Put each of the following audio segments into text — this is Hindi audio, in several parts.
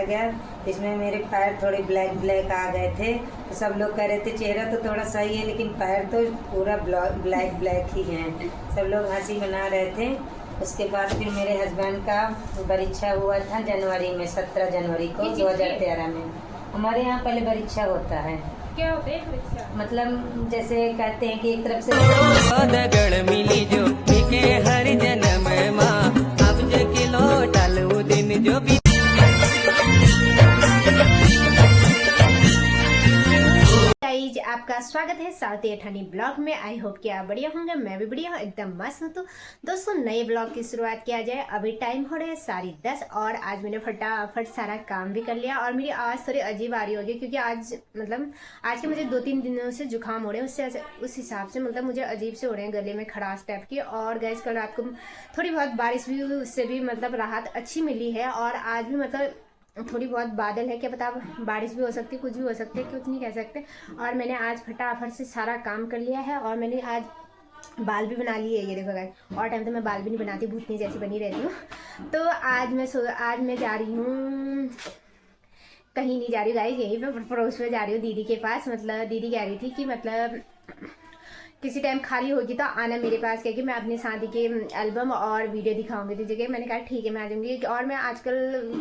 गया। इसमें मेरे पैर थोड़े ब्लैक ब्लैक आ गए थे, तो सब लोग कह रहे थे चेहरा तो थोड़ा सही है लेकिन पैर तो पूरा ब्लैक ब्लैक ही हैं। सब लोग हंसी मना रहे थे। उसके बाद फिर मेरे हस्बैंड का परीक्षा हुआ था जनवरी में, 17 जनवरी को 2013 में। हमारे यहाँ पहले परीक्षा होता है। क्या होता है परीक्षा? मतलब जैसे कहते हैं कि एक तरफ से मिली जो हर जन्म माँ अब जो किलो डालू दिन जो भी। गाइज आपका स्वागत है साउथ एठानी ब्लॉग में। आई होप कि आप बढ़िया होंगे, मैं भी बढ़िया हूँ, एकदम मस्त हूँ। तो दोस्तों नए ब्लॉग की शुरुआत किया जाए। अभी टाइम हो रहा है 10:30 और आज मैंने फटाफट सारा काम भी कर लिया। और मेरी आवाज़ थोड़ी अजीब आ रही होगी क्योंकि आज के मुझे 2-3 दिनों से जुकाम हो रहे हैं। उस हिसाब से मुझे अजीब से हो रहे हैं, गले में खराश टाइप की। और गाइज कल रात को थोड़ी बहुत बारिश भी हुई, उससे भी राहत अच्छी मिली है। और आज भी थोड़ी बहुत बादल है, क्या पता बारिश भी हो सकती है, कुछ भी हो सकता है, कुछ नहीं कह सकते। और मैंने आज फटाफट से सारा काम कर लिया है और मैंने आज बाल भी बना लिए। ये देखो गाइस, और टाइम तो मैं बाल भी नहीं बनाती, भूतनी जैसी बनी रहती हूँ। तो आज मैं जा रही हूँ, कहीं नहीं जा रही गाइस, यहीं पे पड़ोस में जा रही हूँ दीदी के पास। दीदी कह रही थी कि किसी टाइम खाली होगी तो आना मेरे पास, क्योंकि मैं अपनी शादी के एल्बम और वीडियो दिखाऊंगी तुझे। जगह मैंने कहा ठीक है मैं आ जाऊंगी। और मैं आजकल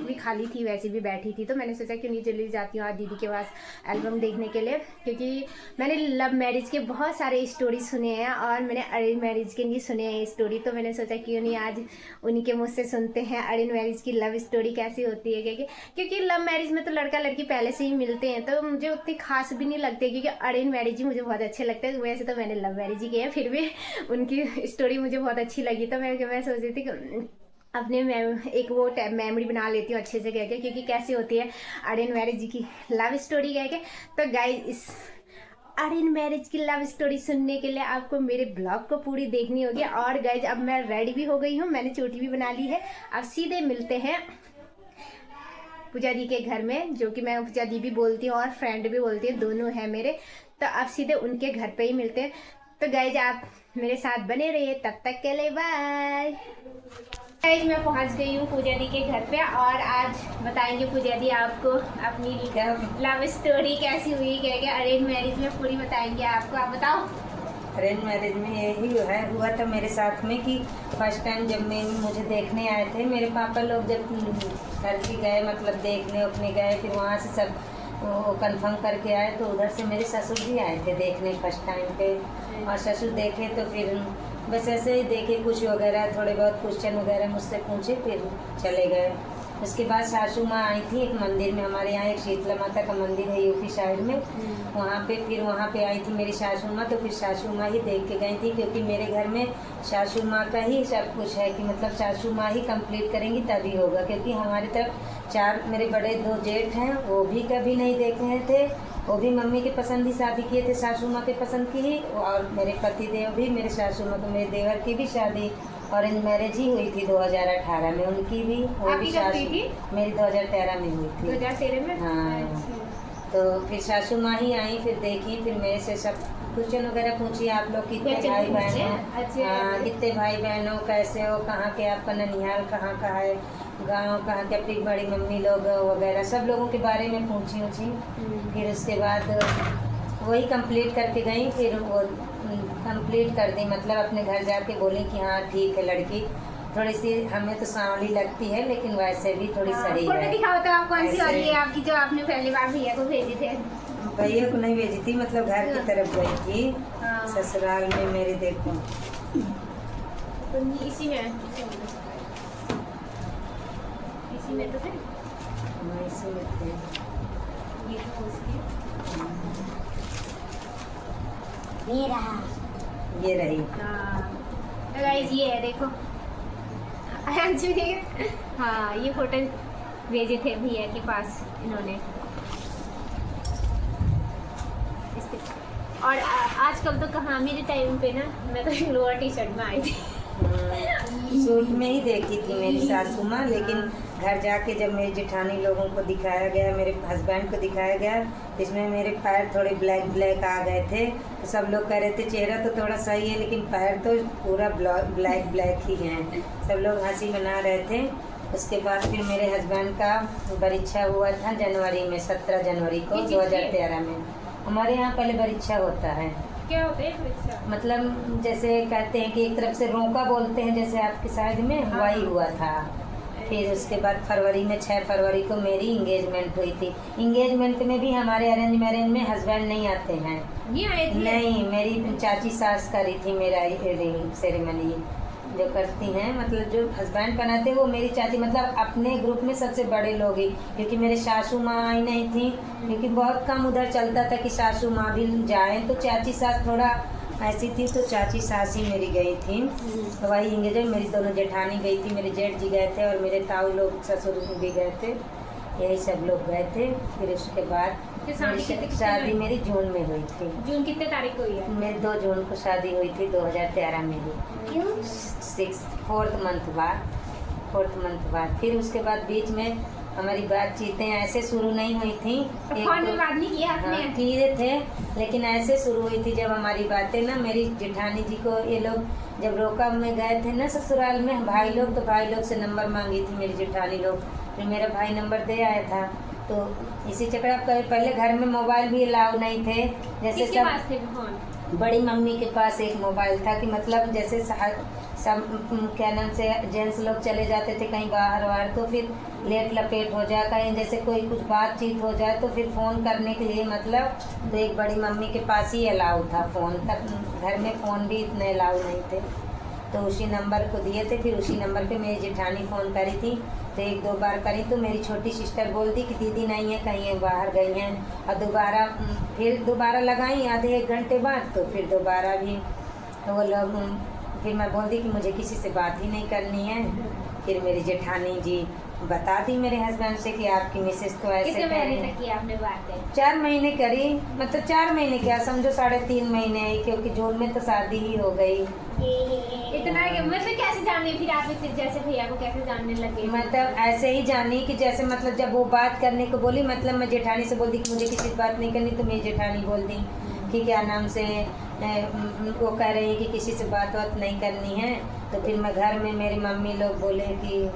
भी खाली थी, वैसे भी बैठी थी, तो मैंने सोचा क्यों नहीं चली जाती हूँ आज दीदी के पास एल्बम देखने के लिए। क्योंकि मैंने लव मैरिज के बहुत सारे स्टोरी सुने हैं और मैंने अरेंज मैरिज के नहीं सुने हैं स्टोरी, तो मैंने सोचा क्यों नहीं आज उन्हीं के मुझसे सुनते हैं अरेंज मैरिज की लव स्टोरी कैसी होती है। क्योंकि लव मैरिज में तो लड़का लड़की पहले से ही मिलते हैं, तो मुझे उतनी खास भी नहीं लगती, क्योंकि अरेंज मैरिज ही मुझे बहुत अच्छे लगते हैं। वैसे तो मैंने लव मैरिज ही किया है, फिर भी उनकी स्टोरी मुझे बहुत अच्छी लगी, तो मैं सोच रही थी कि अपने एक वो मेमोरी बना लेती हूँ अच्छे से कह के, क्योंकि कैसी होती है अरेंज मैरिज की लव स्टोरी कह के। तो गाइस इस अरेंज मैरिज की लव स्टोरी सुनने के लिए आपको मेरे ब्लॉग को पूरी देखनी होगी। और गाइस अब मैं रेडी भी हो गई हूँ, मैंने चोटी भी बना ली है। अब सीधे मिलते हैं पूजा दी के घर में, जो कि मैं पूजा दी भी बोलती हूँ और फ्रेंड भी बोलती हूँ, दोनों है मेरे। तो अब सीधे उनके घर पे ही मिलते हैं। तो गाइज आप मेरे साथ बने रहिए, तब तक के लिए बाय। गाइज मैं पहुंच गई हूँ पूजा दी के घर पे और आज बताएंगे पूजा दी आपको अपनी लव स्टोरी कैसी हुई, क्या अरेंज मैरिज में पूरी बताएंगे आपको। आप बताओ। अरेंज मैरिज में यही हुआ था मेरे साथ में कि फर्स्ट टाइम जब मुझे देखने आए थे मेरे पापा लोग, जब घर की गए देखने उखने गए, फिर वहाँ से सब वो कंफर्म करके आए, तो उधर से मेरे ससुर भी आए थे देखने फर्स्ट टाइम पे। और ससुर देखे तो फिर बस ऐसे ही देखे, कुछ वगैरह थोड़े बहुत क्वेश्चन वगैरह मुझसे पूछे, फिर चले गए। उसके बाद सासू माँ आई थी एक मंदिर में, हमारे यहाँ एक शीतला माता का मंदिर है यूपी साइड में, वहाँ पे आई थी मेरी सासू माँ। तो फिर सासू माँ ही देख के गई थी, क्योंकि मेरे घर में सासू माँ का ही सब कुछ है कि सासू माँ ही कंप्लीट करेंगी तभी होगा। क्योंकि हमारी तरफ 4 मेरे बड़े 2 जेठ हैं, वो भी कभी नहीं देखे थे, वो भी मम्मी के पसंद ही शादी किए थे, सासू माँ के पसंद की ही। और मेरे पति देव भी, मेरे सासू माँ, तो मेरे देवर की भी शादी ऑरेंज मैरिज ही हुई थी 2018 में, उनकी भी वो भी शादी मेरी 2013 में हुई थी। 2013 में? हाँ। तो फिर सासू माँ ही आई, फिर देखी, फिर मेरे से सब क्वेश्चन वगैरह पूछी, आप लोग कितने भाई बहन हो, हाँ कितने भाई बहन हो, कैसे हो, कहाँ के, आपका ननिहाल कहाँ का है, गांव कहाँ के, अपनी बड़ी मम्मी लोग वगैरह सब लोगों के बारे में पूछी। फिर उसके बाद वही कंप्लीट करके गई, फिर वो कंप्लीट कर दी, अपने घर जाके बोली कि हाँ ठीक है, लड़की थोड़ी सी हमें तो सांवली लगती है लेकिन वैसे भी थोड़ी सही है। फोटो दिखाओ तो आप कौन सी वाली है आपकी, जो आपने पहली बार भैया को भेजी थे? भैया को नहीं भेजी थी, घर की तरफ गई थी ससुराल में मेरे। देखो तो इसी में तो थे, इसी में थे। ये रही। तो गाइस ये है देखो, हाँ ये फोटो भेजे थे भैया के पास इन्होंने। और आजकल तो कहाँ, मेरे टाइम पे ना मैं तो लोअर टी शर्ट में आई थी, सूट में ही देखी थी मेरी सासू माँ। लेकिन घर जाके जब मेरी जेठानी लोगों को दिखाया गया, मेरे हस्बैंड को दिखाया गया, इसमें मेरे पैर थोड़े ब्लैक ब्लैक आ गए थे, तो सब लोग कह रहे थे चेहरा तो थोड़ा सही है लेकिन पैर तो पूरा ब्लैक ब्लैक ही हैं। सब लोग हंसी मना रहे थे। उसके बाद फिर मेरे हस्बैंड का परीक्षा हुआ था जनवरी में, 17 जनवरी को 2013 में। हमारे यहाँ पहले परीक्षा होता है। क्या होता है परीक्षा? मतलब जैसे कहते हैं कि एक तरफ से रोका बोलते हैं, जैसे आपकी साइड में वही हुआ था। फिर उसके बाद फरवरी में 6 फरवरी को मेरी इंगेजमेंट हुई थी। इंगेजमेंट में भी हमारे अरेंज मैरेज में हस्बैंड नहीं आते हैं। नहीं आए थे? नहीं, मेरी चाची सास करी थी मेरा रिंग सेरेमनी जो करती हैं, मतलब जो हस्बैंड बनाते वो मेरी चाची, मतलब अपने ग्रुप में सबसे बड़े लोग ही, क्योंकि मेरे सासू माँ आई नहीं थी, क्योंकि बहुत कम उधर चलता था कि सासू माँ भी जाए, तो चाची सास थोड़ा ऐसी थी, तो चाची सास ही मेरी गई थी। तो वही इंगेजमेंट मेरी दोनों जेठानी गई थी, मेरे जेठ जी गए थे और मेरे ताऊ लोग ससुर भी गए थे, यही सब लोग गए थे। फिर उसके बाद शादी मेरी जून में हुई थी। जून कितने तारीख को हुई है? मेरी 2 जून को शादी हुई थी 2013 में ही। क्यों? 4th मंथ बाद। फिर उसके बाद बीच में हमारी बातचीतें ऐसे शुरू नहीं हुई थी। फोन में बात नहीं किया आपने? हाँ, किए थे, लेकिन ऐसे शुरू हुई थी जब हमारी बातें ना, मेरी जेठानी जी को ये लोग जब रोका में गए थे ना ससुराल में भाई लोग, तो भाई लोग से नंबर मांगी थी मेरी जेठानी लोग, फिर मेरा भाई नंबर दे आया था। तो इसी चक्कर पहले घर में मोबाइल भी अलाउ नहीं थे, जैसे किसके पास थे फोन? बड़ी मम्मी के पास एक मोबाइल था, कि मतलब जैसे सब क्या नाम से जेंट्स लोग चले जाते थे कहीं बाहर तो फिर लेट लपेट हो जाए, कहीं जैसे कोई कुछ बातचीत हो जाए तो फिर फ़ोन करने के लिए, मतलब तो एक बड़ी मम्मी के पास ही अलाउ था फ़ोन, तक घर में फ़ोन भी इतने अलाउ नहीं थे, तो उसी नंबर को दिए थे। फिर उसी नंबर पे मेरी जेठानी फ़ोन करी थी, तो 1-2 बार करी, तो मेरी छोटी सिस्टर बोल दी कि दीदी नहीं है, कहीं है, बाहर गई हैं, और फिर दोबारा लगाई आधे 1 घंटे बाद, तो फिर दोबारा भी तो वो लोग, फिर मैं बोल दी कि मुझे किसी से बात ही नहीं करनी है। फिर मेरी जेठानी जी बता दी मेरे हस्बैंड से कि आपकी मिसेस तो ऐसे कितने कह रही महीने है। तक की आपने बातें? 4 महीने करी, मतलब 4 महीने क्या समझो, 3.5 महीने, क्योंकि जून में तो शादी ही हो गई। इतना मतलब कैसे जाने फिर आप फिर जैसे भैया को कैसे जानने लगे? मतलब ऐसे ही जानी कि जैसे मतलब जब वो बात करने को बोली, मतलब मैं जेठानी से बोल दी कि मुझे किसी से बात नहीं करनी, तो मेरी जेठानी बोल दी कि क्या नाम से वो कह रही है कि किसी से बात नहीं करनी है। तो फिर मैं घर में मेरी मम्मी लोग बोले कि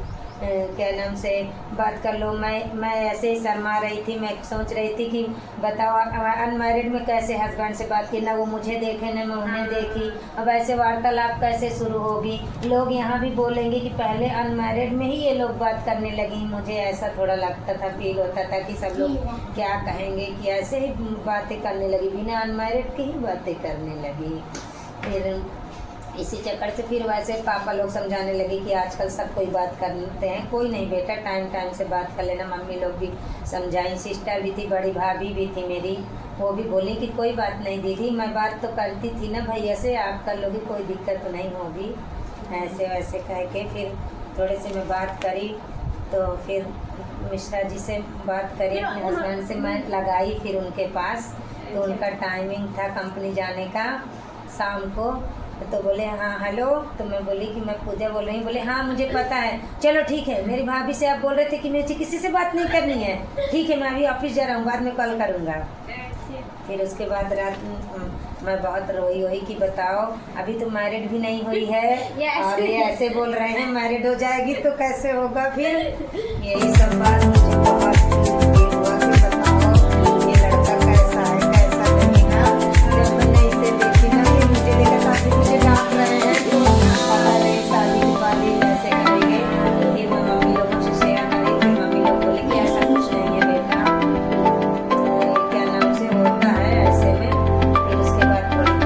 क्या नाम से बात कर लो। मैं ऐसे ही शर्मा रही थी, मैं सोच रही थी कि बताओ अनमैरिड में कैसे हस्बैंड से बात की, ना वो मुझे देखे ना मैं उन्हें देखी, अब ऐसे वार्तालाप कैसे शुरू होगी। लोग यहाँ भी बोलेंगे कि पहले अनमैरिड में ही ये लोग बात करने लगी। मुझे ऐसा थोड़ा लगता था, फील होता था कि सब लोग क्या कहेंगे कि ऐसे ही बातें करने लगी, बिना अनमैरिड की ही बातें करने लगी। फिर इसी चक्कर से फिर वैसे पापा लोग समझाने लगे कि आजकल सब कोई बात करते हैं, कोई नहीं बेटा, टाइम से बात कर लेना। मम्मी लोग भी समझाई, सिस्टर भी थी, बड़ी भाभी भी थी मेरी, वो भी बोली कि कोई बात नहीं दीदी, मैं बात तो करती थी ना भैया से, आप कर लोगी, कोई दिक्कत तो नहीं होगी। ऐसे वैसे कह के फिर थोड़े से मैं बात करी, तो फिर मिश्रा जी से बात करी, अपने हस्बैंड से मैं लगाई फिर उनके पास। तो उनका टाइमिंग था कंपनी जाने का शाम को, तो बोले हाँ हेलो, तो मैं बोली कि मैं पूजा बोल रही हूँ। बोले हाँ मुझे पता है, चलो ठीक है। मेरी भाभी से आप बोल रहे थे कि मुझे किसी से बात नहीं करनी है, ठीक है मैं अभी ऑफिस जा रहा हूँ, बाद में कॉल करूँगा। फिर उसके बाद रात मैं बहुत रोई कि बताओ अभी तो मैरिड भी नहीं हुई है और ये ऐसे बोल रहे हैं मैरिड हो जाएगी तो कैसे होगा। फिर यही सब बात मुझे बहुत हुआ कि बताओ ये लड़का कैसा है कैसा नहीं है। जब मैंने इसे देखी ना, ये मुझे देखा काफी मुझे डांट रहे हैं, अरे शादी के बाद ही ऐसे करेंगे। फिर मैं मम्मी लोगों से शेयर करी, फिर मम्मी लोग बोले कि ऐसा कुछ नहीं है बेटा, क्या नाम से होता है ऐसे में। फिर उसके बाद थोड़ी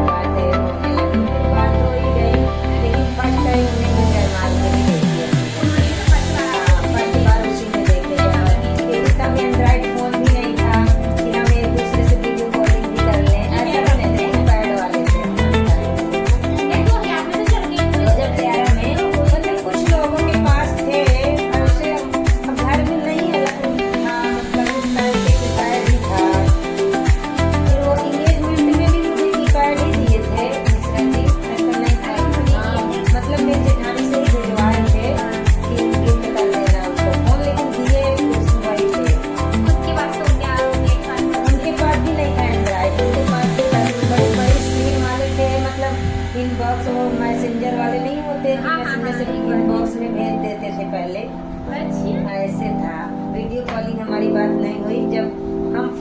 बातें होने लगी, फिर बात हो ही गई। लेकिन फर्स्ट टाइम उन्हें मैं जयमाल में भी देखी है, फर्स्ट बार उसी में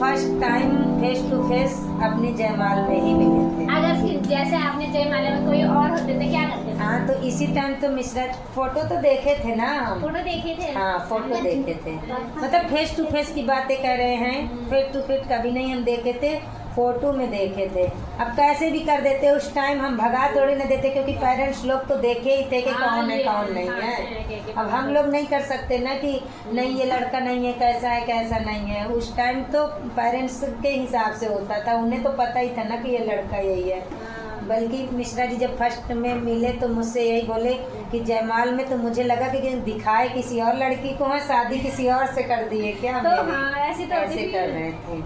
first time face to face अपनी जयमाल में ही मिले थे। अगर जैसे आपने जयमाला में कोई और होते तो क्या करते थे? हाँ, तो इसी टाइम तो मिश्रा फोटो तो देखे थे ना हम। फोटो देखे थे? हाँ, फोटो देखे थे। मतलब फेस टू फेस की बातें कर रहे हैं, फेस टू फेस कभी नहीं हम देखे थे, फोटो में देखे थे। अब कैसे भी कर देते, उस टाइम हम भगा थोड़ी न देते, क्योंकि पेरेंट्स लोग तो देखे ही थे कि कौन है कौन नहीं है। अब हम लोग नहीं कर सकते ना कि नहीं ये लड़का नहीं है, कैसा है कैसा नहीं है। उस टाइम तो पेरेंट्स के हिसाब से होता था, उन्हें तो पता ही था ना कि ये लड़का यही है। बल्कि मिश्रा जी जब फर्स्ट में मिले तो मुझसे यही बोले कि जयमाल में तो मुझे लगा कि दिखाए किसी और लड़की को है, शादी किसी और से कर दिए क्या। तो हाँ, ऐसे कर रहे थे,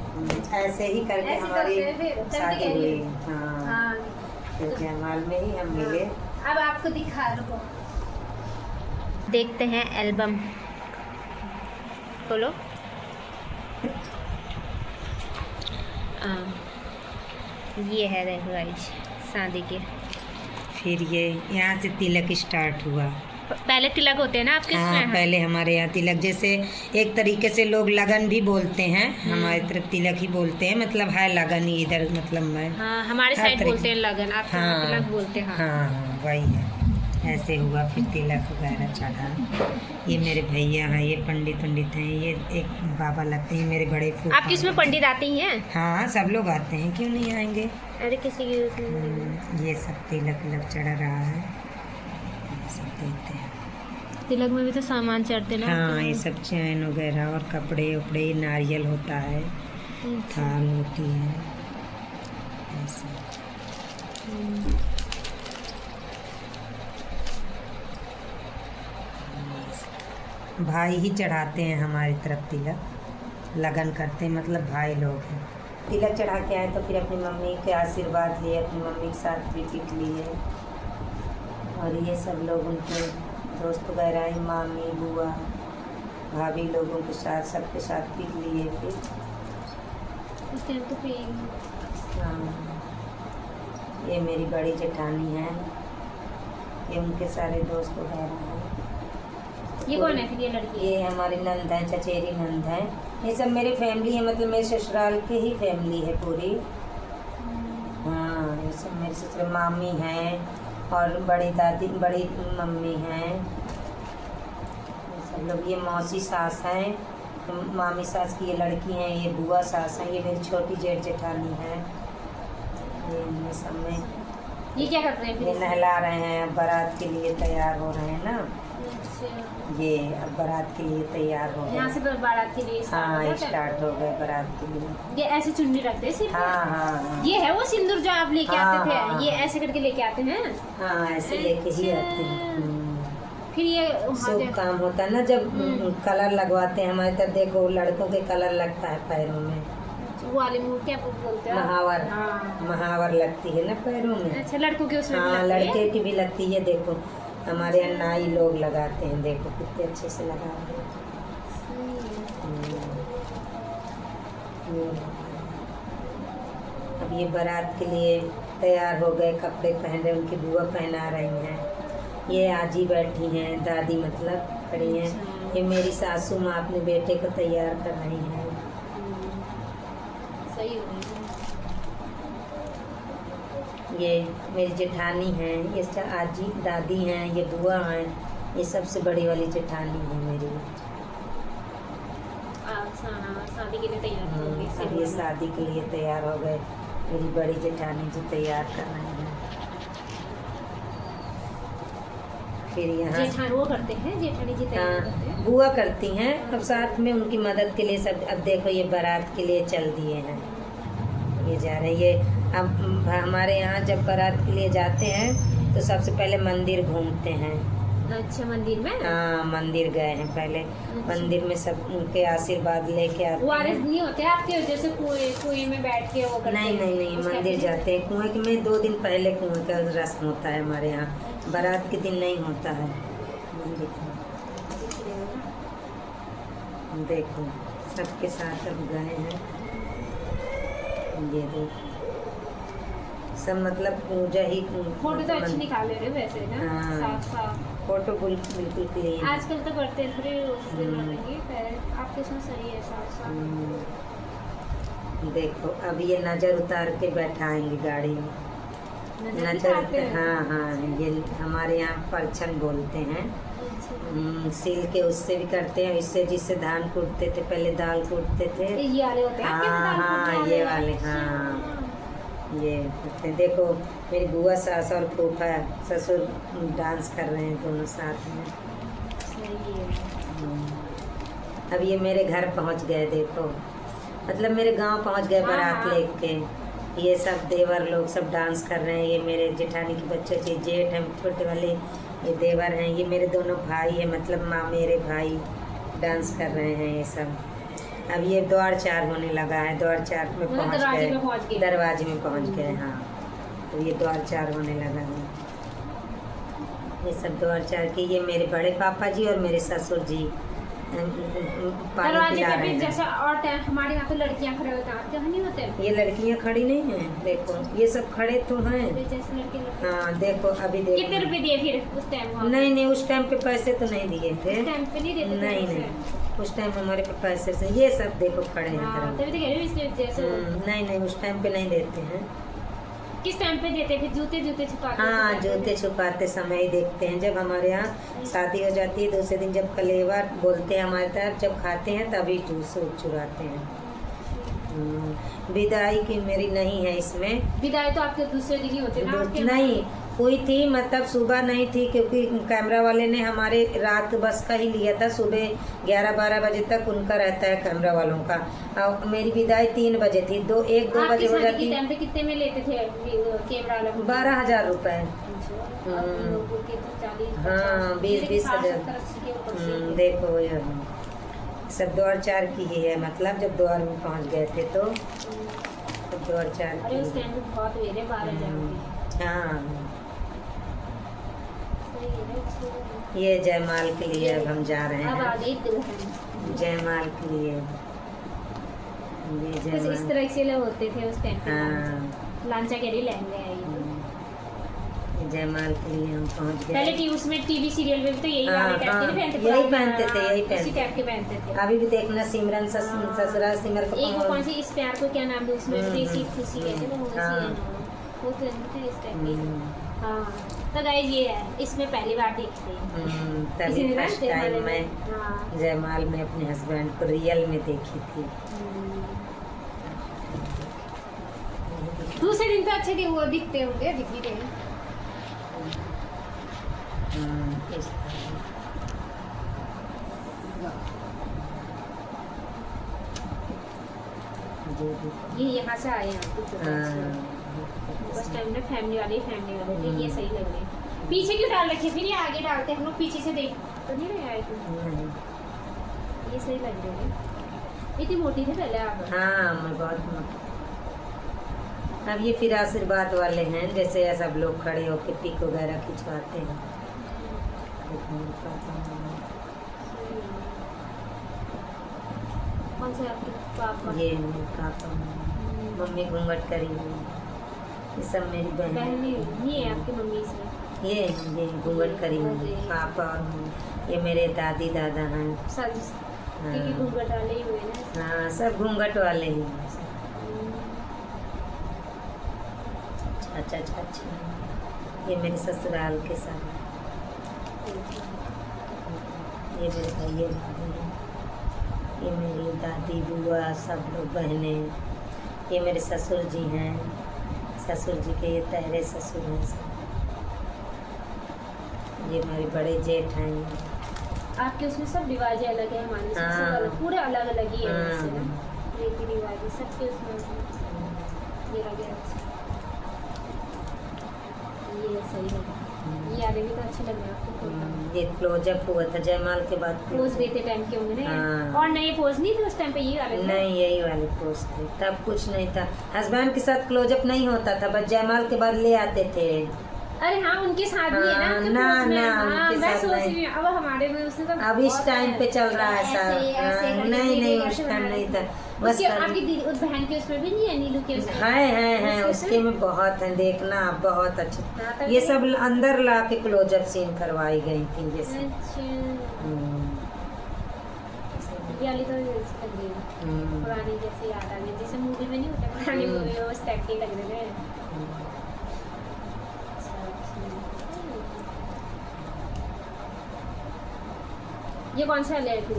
ऐसे ही करके हमारी शादी हुई। हाँ, तो जयमाल में ही हम मिले। अब आपको दिखा दो, देखते हैं एल्बम, खोलो। ये है, देखो गाइस, शादी के। फिर ये यहाँ से तिलक स्टार्ट हुआ। पहले तिलक होते हैं ना आपके? हाँ, पहले हमारे यहाँ तिलक, जैसे एक तरीके से लोग लगन भी बोलते हैं, हमारी तरफ तिलक ही बोलते हैं, मतलब है लगन ही इधर, मतलब मैं। हाँ, हमारे साइड बोलते हैं लगन, आप तिलक बोलते हैं। हाँ, वही है। ऐसे हुआ, फिर तिलक वगैरह चढ़ा। ये मेरे भैया हैं, ये पंडित हैं, ये एक बाबा लगते हैं, मेरे बड़े फूफा। आपके इसमें पंडित आते ही हैं? हाँ, सब लोग आते हैं, क्यों नहीं आएंगे। अरे किसी ये सब तिलक चढ़ रहा है, ये सब देते हैं। तिलक में भी तो सामान चढ़ते ना? हाँ, ये सब चैन वगैरह और कपड़े उपड़े, नारियल होता है, थाल होती है, ऐसे। भाई ही चढ़ाते हैं हमारी तरफ तिलक, लगन करते हैं, मतलब भाई लोग हैं। तिलक चढ़ा के आए तो फिर अपनी मम्मी के आशीर्वाद लिए, अपनी मम्मी के साथ भी पिक लिए, और ये सब लोग उनके दोस्त वगैरह, मामी बुआ भाभी लोगों के साथ, सबके साथ पिक लिए। फिर हाँ, ये मेरी बड़ी जेठानी है, ये उनके सारे दोस्त वगैरह हैं। ये कौन है फिर? ये लड़की? ये हमारी नंद है, चचेरी नंद है। ये सब मेरी फैमिली है, मतलब मेरे ससुराल की ही फैमिली है पूरी। हाँ, ये सब मेरे ससुर मामी हैं और बड़ी दादी, बड़ी मम्मी हैं, ये सब लोग। ये मौसी सास हैं, मामी सास की ये लड़की हैं, ये बुआ सास हैं, ये मेरी छोटी जेठ जेठानी है। ये सब में ये क्या कर रहे हैं? ये नहला रहे हैं, अब बारात के लिए तैयार हो रहे हैं ना। ये अब बारात के लिए तैयार हो गए, यहाँ से बारात के लिए हाँ स्टार्ट हो गए बारात के लिए। ये ऐसे चुन्नी रखते हैं सिर्फ? हाँ। ये है वो सिंदूर जो आप लेके आते थे? हाँ। ये ऐसे करके लेके आते हैं? हाँ, ऐसे लेके ही आते हैं। फिर ये शुभ काम होता है ना, जब कलर लगवाते हैं हमारे तरफ, देखो लड़कों के कलर लगता है पैरों में, वो वाले मुँह क्या बोलते हैं? महावर। हाँ। महावर लगती है ना पैरों में। अच्छा, लड़कों के उसमें हाँ, लड़के की भी लगती है। देखो हमारे यहाँ नाई लोग लगाते हैं, देखो कितने अच्छे से लगा रहे हैं। अब ये बारात के लिए तैयार हो गए, कपड़े पहन रहे, उनकी बुआ पहना रही हैं। ये आजी बैठी हैं, दादी मतलब खड़ी हैं। ये मेरी सासू माँ अपने बेटे को तैयार कर रही हैं। सही हो गई। ये मेरी जेठानी हैं, ये आजी दादी हैं, ये बुआ हैं, ये सबसे बड़ी वाली जेठानी है मेरी। शादी के लिए तैयार हो गई। अब ये शादी के लिए तैयार हो गए, मेरी बड़ी जेठानी जी तैयार कर रही हैं। फिर यहाँ जेठानी वो करते हैं, जेठानी जी तैयार करते हैं। बुआ करती हैं, अब साथ में उनकी मदद के लिए सब। अब देखो ये बारात के लिए चल दिए हैं, ये जा रहे हैं। ये अब हमारे यहाँ जब बारात के लिए जाते हैं तो सबसे पहले मंदिर घूमते हैं। अच्छा, मंदिर में? हाँ, मंदिर गए हैं पहले। मंदिर में सब उनके आशीर्वाद लेके आते हैं। वारिस नहीं होते आपके जैसे कुएं में बैठ के वो करते हैं? नहीं, मंदिर जाते हैं। कुएं में 2 दिन पहले कुएं का रस्म होता है हमारे यहाँ, बारात के दिन नहीं होता है। देखो सबके साथ अब गए हैं, ये देखो सब, मतलब पूजा ही। फोटो तो अच्छी निकाले रहे वैसे ना। हाँ, साफ फोटो बिल्कुल क्लीन। आजकल तो करते हैं थोड़ी उससे लड़ेंगे, आपके इसमें सही है साफ। देखो अब ये नज़र उतार के बैठाएंगे गाड़ी में। नज़र, हाँ हाँ, ये हमारे यहाँ परछन बोलते हैं। सील के उससे भी करते हैं, इससे जिससे धान कूटते थे पहले, दाल कूटते थे। ये वाले होते हैं हाँ हाँ, ये वाले, हाँ ये करते हैं। देखो मेरी बुआ, सास और फूफा ससुर डांस कर रहे हैं दोनों साथ में। अब ये मेरे घर पहुंच गए, देखो मतलब मेरे गांव पहुंच गए बारात लेके। ये सब देवर लोग सब डांस कर रहे हैं। ये मेरे जेठानी के बच्चे, जेठ हैं छोटे वाले, ये देवर हैं। ये मेरे दोनों भाई हैं, मतलब माँ मेरे भाई डांस कर रहे हैं ये सब। अब ये द्वार चार होने लगा है, द्वार चार में पहुंच गए, दरवाजे में पहुंच गए। हाँ, तो ये द्वार चार होने लगा है। ये सब द्वार चार के, ये मेरे बड़े पापा जी और मेरे ससुर जी पानी पिला रहे हैं। जैसे और टाइम हमारे यहाँ तो लड़कियाँ खड़े होते हैं, आपके यहाँ नहीं होते? ये लड़कियाँ खड़ी नहीं हैं, देखो ये सब खड़े तो हैं। जैसे लड़के हाँ देखो, अभी देखो। कितने रुपए दिए फिर उस टाइम? नहीं नहीं, उस टाइम पे पैसे तो नहीं दिए थे। उस टाइम पे नहीं देते? नहीं नहीं, उस टाइम हमारे पे पैसे से। ये सब देखो खड़े हैं। तभी तो कह रही हूँ इसलिए जैसे। नहीं नहीं, उस टाइम पे नहीं देते हैं। किस टाइम पे देते फिर? जूते छुपाते? हाँ, जूते छुपाते समय ही देखते हैं। जब हमारे यहाँ शादी हो जाती है दूसरे दिन, जब कलेवा बोलते हैं हमारे तरफ, जब खाते हैं तभी सूट चुराते हैं। विदाई की मेरी नहीं है इसमें। विदाई तो आपके दूसरे दिन ही होते ना? नहीं हुई थी, मतलब सुबह नहीं थी, क्योंकि कैमरा वाले ने हमारे रात बस का ही लिया था। सुबह 11-12 बजे तक उनका रहता है कैमरा वालों का। और मेरी विदाई 3 बजे थी। 1-2 बजे हो जाती। टाइम पे कितने में लेते थे कैमरा वाला? 12,000 रुपए। हाँ, 20-20 हज़ार। देखो ये सब द्वार चार की ही है, मतलब जब द्वार में पहुंच गए थे तो द्वार चार की। उस टाइम पे बहुत वेरे 12,000। हाँ, ये जयमाल के लिए अब हम जा रहे हैं। जयमाल के लिए ये जयमाल इस तरह से लोग होते थे उस टाइम पे। हाँ, लांचा के लिए लहंगा है जयमाल के लिए हम पहुंच गए। पहले उसमें टीवी सीरियल में तो यही वाले टाइप के पहनते थे। यही पहनते थे, यही इसी टाइप के पहनते थे। अभी भी देखना, सिमरन ससुराल सिमर एक वो कौन सी इस प्यार को क्या नाम है उसमें, देसी खुशी कहते हैं ना, हाँ। वो तो इस टाइप के। हाँ, तो गाइस ये है, इसमें पहली बार देखते हैं। तभी फर्स्ट टाइम मैं हाँ। जयमाल में अपने हस्बैंड को रियल में देखी थी। दूसरे दिन तो अच्छे दिन वो दिखते होंगे, दिख ही रहे। इस तरह। ये यहाँ से आए हैं बस टाइम में, फैमिली वाले थे। ये सही लग रहे हैं। पीछे क्यों डाल रखे फिर? ये आगे डालते हम लोग, पीछे से देख तो नहीं रहे आए थे। ये सही लग रहे हैं। इतनी मोटी थे पहले आप? हाँ, मैं बहुत मोटी। अब ये फिर आशीर्वाद वाले हैं, जैसे सब लोग खड़े होकर पिक वगैरह खिंचवाते हैं। कौन से आपके पापा? ये मेरे पापा, मम्मी घूंघट करी हुई, ये सब मेरी बहन नहीं है आपकी मम्मी इसमें? ये घूंघट करी हुई पापा और मम्मी। ये मेरे दादी दादा हैं। क्योंकि घूंघट वाले ही हुए ना। हाँ, सब घूंघट वाले ही हैं। अच्छा, ये मेरे ससुराल के साथ। ये मेरे भाई, ये मेरी दादी बुआ, सब लोग बहनें। ये मेरे ससुर जी हैं, ससुर जी के ये तहरे ससुर हैं सब। ये मेरे बड़े जेठ हैं। आपके उसमें सब रिवाजें अलग है, हमारे सबसे अलग, पूरे अलग अलग ही है वैसे ना, रीति रिवाज सबके उसमें ये लगे। ये सही लगा। ये आगे भी तो अच्छे लग रहे हैं आपको। ये क्लोजअप हुआ था जयमाल के बाद। पोज देते टाइम के होंगे ना। और नए पोज नहीं थे उस टाइम पे? ये वाले नहीं, यही वाले पोज थे। तब कुछ नहीं था, हस्बैंड के साथ क्लोजअप नहीं होता था, बस जयमाल के बाद ले आते थे। अरे हाँ, उनके साथ भी है ना? उनके साथ नहीं। अब हमारे में उसने तो अब इस टाइम पे चल रहा है ऐसा। नहीं, उस टाइम नहीं था। बस आपकी दीदी उस बहन के उसमें भी नहीं है, नीलू के उसमें? है उसके में बहुत है, देखना आप, बहुत अच्छा। ये सब अंदर ला के क्लोजअप सीन करवाई गई थी ये सब। ये वाली तो अच्छी लग रही है, पुरानी जैसी याद आ गई, जैसे मूवी में नहीं होता पुरानी मूवी में उस टाइप के लग रहे हैं। ये कौन सा ले फिर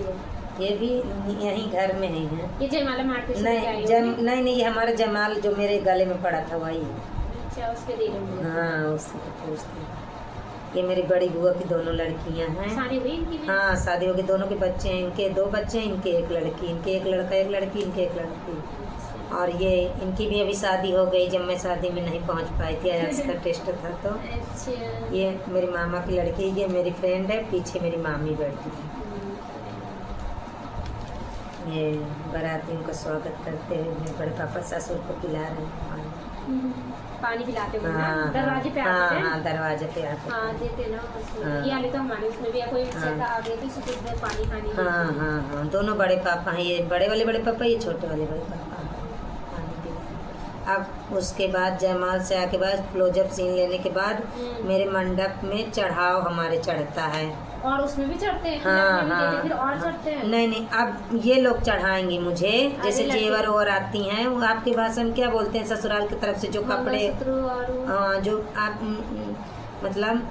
ये भी यहीं घर में ही है। ये जयमाला मार्केट से नहीं आई नहीं, ये हमारा जमाल जो मेरे गले में पड़ा था वही। अच्छा, उसके दे दूँगी। हाँ, उससे तो पूछते। ये मेरी बड़ी बुआ की दोनों लड़कियां हैं। शादी हुई इनकी भी? हाँ, शादी हो गई, दोनों के बच्चे हैं, इनके 2 बच्चे हैं, इनके 1 लड़की, इनके 1 लड़का 1 लड़की, इनके 1 लड़की। और ये इनकी भी अभी शादी हो गई, जब मैं शादी में नहीं पहुंच पाई थी, इसका टेस्ट था तो। अच्छा। ये मेरी मामा की लड़की, ये मेरी फ्रेंड है, पीछे मेरी मामी बैठी है। ये बारातियों का स्वागत करते हुए मेरे बड़े पापा ससुर को पिला रहे हैं पानी पिलाते हो ना, हाँ, दरवाजे पे आते हैं। हाँ, दरवाजे पे आते हाँ, हैं। देते ना उसमें। हाँ। ये वाले तो हमारे उसमें भी है, कोई हाँ। आ गई थी उसको इधर पानी खाने के हाँ लिए। हाँ हाँ, दोनों बड़े पापा हैं, ये बड़े वाले बड़े पापा, ये छोटे वाले बड़े पापा हैं। पानी पी। अब उसके बाद जयमाल से आके बाद क्लोजअप सीन लेने के बाद मेरे मंडप में चढ़ाव हमारे चढ़ता है। और उसमें भी चढ़ते हैं? हाँ फिर हाँ, फिर और चढ़ते हैं? नहीं, अब ये लोग चढ़ाएंगे मुझे, जैसे लड़के। जेवर और आती हैं, वो आपकी भाषा में क्या बोलते हैं, ससुराल की तरफ से जो कपड़े, जो आप मतलब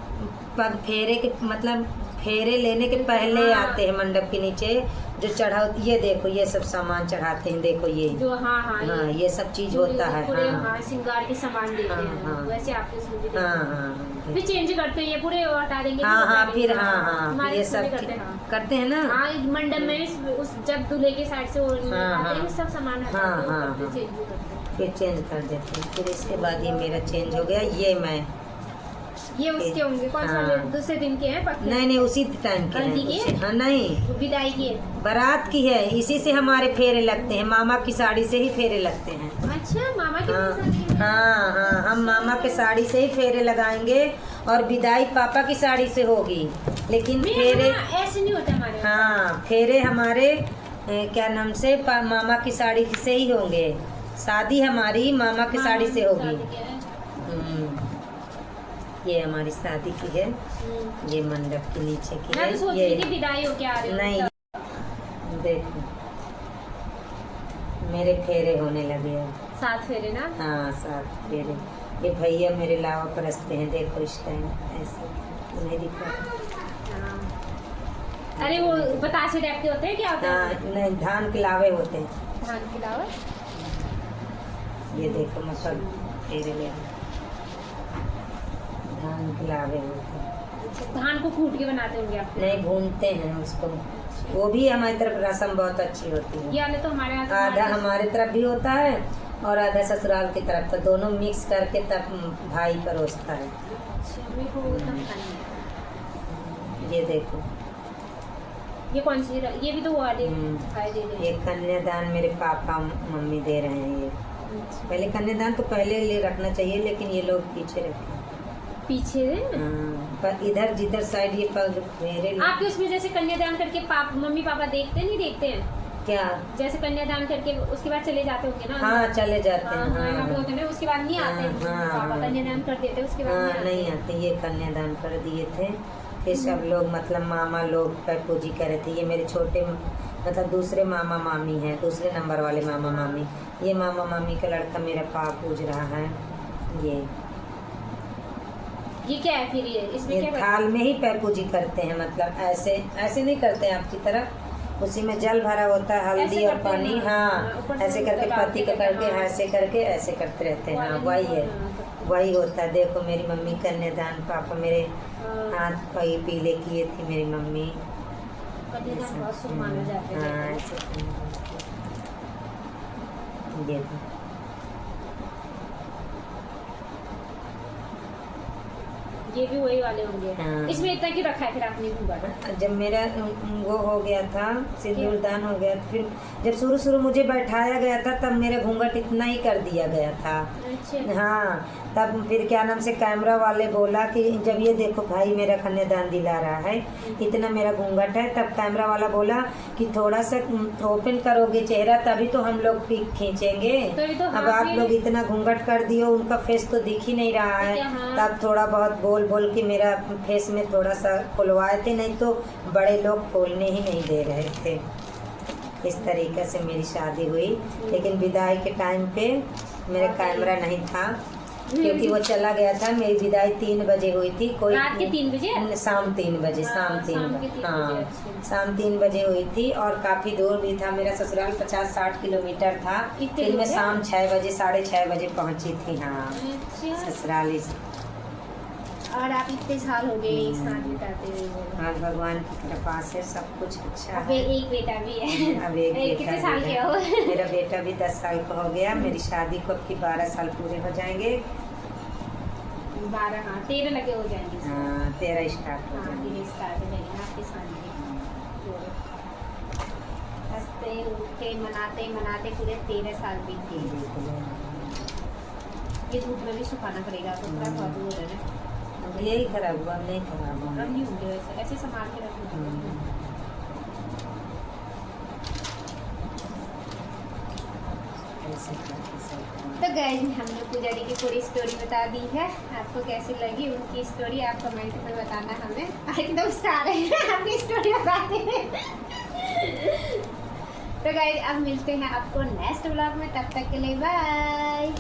पग फेरे के, मतलब फेरे लेने के पहले हाँ। आते हैं मंडप के नीचे, जो चढ़ा, ये देखो ये सब सामान चढ़ाते हैं, देखो ये जो हाँ, ये सब चीज होता है। पूरे हाँ श्रृंगार के सामान देते हाँ, हैं। हाँ। वैसे आपके उसमें भी देते हाँ हैं। हाँ फिर चेंज करते हैं, ये पूरे हटा देंगे। हाँ हाँ, फिर फिर हटा देंगे। हाँ हाँ, हमारे ये उसमें भी सब करते हैं। करते हैं ना। हाँ, मंडप में उस जब दूल्हे के साइड से वो हाँ, आते हैं, हाँ। सब सामान हटा हाँ, के वो हाँ, करते हाँ। चेंज भी करते हैं। फिर चेंज कर देते हैं। फिर इसके बाद ये मेरा चेंज हो गया, ये मैं ये उसके होंगे कौन सा हाँ। दूसरे दिन के हैं पक्के? नहीं उसी टाइम के हल्दी के? हैं। हाँ नहीं, विदाई की है। बारात की है, इसी से हमारे फेरे लगते हैं, मामा की साड़ी से ही फेरे लगते हैं। अच्छा, मामा की हाँ शादी में? हाँ हाँ, हम मामा के साड़ी से ही फेरे लगाएंगे, और विदाई पापा की साड़ी से होगी, लेकिन फेरे ऐसे नहीं होते हमारे। हाँ, फेरे हमारे क्या नाम से मामा की साड़ी से ही होंगे। शादी हमारी मामा की साड़ी से होगी। ये हमारी शादी की है, ये मंडप के नीचे की मैं है। तो सोच ये रही थी विदाई हो के आ रही हो। नहीं, देखो मेरे फेरे होने लगे हैं। 7 फेरे ना? हाँ, 7 फेरे। ये भैया मेरे लावा परसते हैं, देखो इस टाइम ऐसे, नहीं दिख रहा। हाँ। अरे वो बतासे टाइप के होते हैं, क्या होते हैं? हाँ नहीं, धान के लावे होते हैं। धान के अलावा ये देखो मतलब फेरे ले, धान के लावे होते हैं। धान को कूट के बनाते होंगे आप? नहीं, भूनते हैं उसको, वो भी हमारी तरफ रस्म बहुत अच्छी होती है। ये वाले तो हमारे यहाँ आधा हमारे तरफ भी होता है और आधा ससुराल की तरफ, तो दोनों मिक्स करके तब भाई परोसता है। मेरे को उतना पता नहीं है। ये देखो, ये कौन सी? ये भी तो वो वाले दिखाई दे रहे ये हैं। कन्यादान मेरे पापा मम्मी दे रहे हैं। ये पहले कन्यादान तो पहले ले रखना चाहिए, लेकिन ये लोग पीछे रखे हैं। पीछे पर इधर जिधर साइड ये पग मेरे आपके उसमें जैसे कन्यादान करके मम्मी पापा देखते नहीं देखते हैं? क्या, जैसे कन्यादान करके उसके बाद चले जाते होंगे ना? हाँ चले जाते हैं। हाँ, यहाँ पे होते हैं ना, उसके बाद नहीं आते हैं। हाँ, पापा हाँ। कन्यादान कर देते हैं, उसके बाद हाँ नहीं आते। ये कन्यादान कर दिए थे, फिर सब लोग मतलब मामा लोग पप्पू जी करे थे। ये मेरे छोटे मतलब दूसरे मामा मामी हैं, दूसरे नंबर वाले मामा मामी। ये मामा मामी का लड़का मेरा पाप पूज रहा है। ये क्या है फिर? ये इसमें ये क्या थाल में ही पैपू जी करते हैं, मतलब ऐसे ऐसे नहीं करते हैं आपकी तरफ। उसी में जल भरा होता है, हल्दी ऐसे और करते पानी। हैं, हाँ, ऊपर से ऐसे करके दबा पत्ती के का करके हाँ। ऐसे करके ऐसे करते रहते हैं। हाँ, वही है, वही होता है। देखो मेरी मम्मी कन्यादान, पापा मेरे हाथ पाई पीले किए थी मेरी मम्मी। कन्यादान बहुत शुभ माना जाता हाँ, है। ऐसे देखो, ये भी वही वाले होंगे। हाँ। इसमें इतना क्यों रखा है फिर आपने घूंघट? जब मेरा वो हो गया था, सिंदूर दान हो गया, फिर जब शुरू शुरू मुझे बैठाया गया था, तब मेरा घूंघट इतना ही कर दिया गया था। अच्छा। हाँ, तब फिर क्या नाम से कैमरा वाले बोला कि जब ये देखो भाई मेरा कन्यादान दिला रहा है, इतना मेरा घूंघट है, तब कैमरा वाला बोला कि थोड़ा सा ओपन करोगे चेहरा, तभी तो हम लोग पिक खींचेंगे। तो अब हाँ, आप लोग इतना घूंघट कर दियो, उनका फेस तो दिख ही नहीं रहा है। हाँ। तब थोड़ा बहुत बोल बोल के मेरा फेस में थोड़ा सा खुलवाए थे, नहीं तो बड़े लोग खोलने ही नहीं दे रहे थे। इस तरीके से मेरी शादी हुई। लेकिन विदाई के टाइम पे मेरा कैमरा नहीं था, क्योंकि वो चला गया था। मेरी विदाई 3 बजे हुई थी। कोई रात के 3 बजे, शाम 3 बजे, शाम 3 बजे, हाँ शाम 3 बजे हुई थी। और काफ़ी दूर भी था, मेरा ससुराल 50-60 किलोमीटर था। फिर मैं शाम 6 बजे 6:30 बजे पहुंची थी। हाँ ससुराल। और आप इतने साल हो गए एक साथ बिताते हुए? हाँ भगवान की कृपा से सब कुछ अच्छा अब है। एक बेटा भी है। अब एक कितने बेटा साल भी के है। हो? मेरा बेटा भी 10 साल का हो गया। मेरी शादी को अब की 12 साल पूरे हो जाएंगे। 12, हाँ 13 लगे हो जाएंगे। हाँ 13 स्टार्ट हो हाँ जाएंगे। 13 स्टार्ट हो जाएंगे आपके सामने। हंसते उठते मनाते मनाते पूरे 13 साल बीत गए। ये धूप में भी सुखाना पड़ेगा तो थोड़ा बहुत हो रहा है। यही खराब हुआ, नहीं खराब हुआ। नहीं होंगे वैसे, ऐसे संभाल के रखो। तो गाइस हम लोग पूजा दी की पूरी स्टोरी बता दी है। आपको कैसी लगी उनकी स्टोरी आप कमेंट में बताना हमें। एकदम स्टार है आपकी स्टोरी बताते हैं। तो गाइस अब मिलते हैं आपको नेक्स्ट व्लॉग में, तब तक के लिए बाय।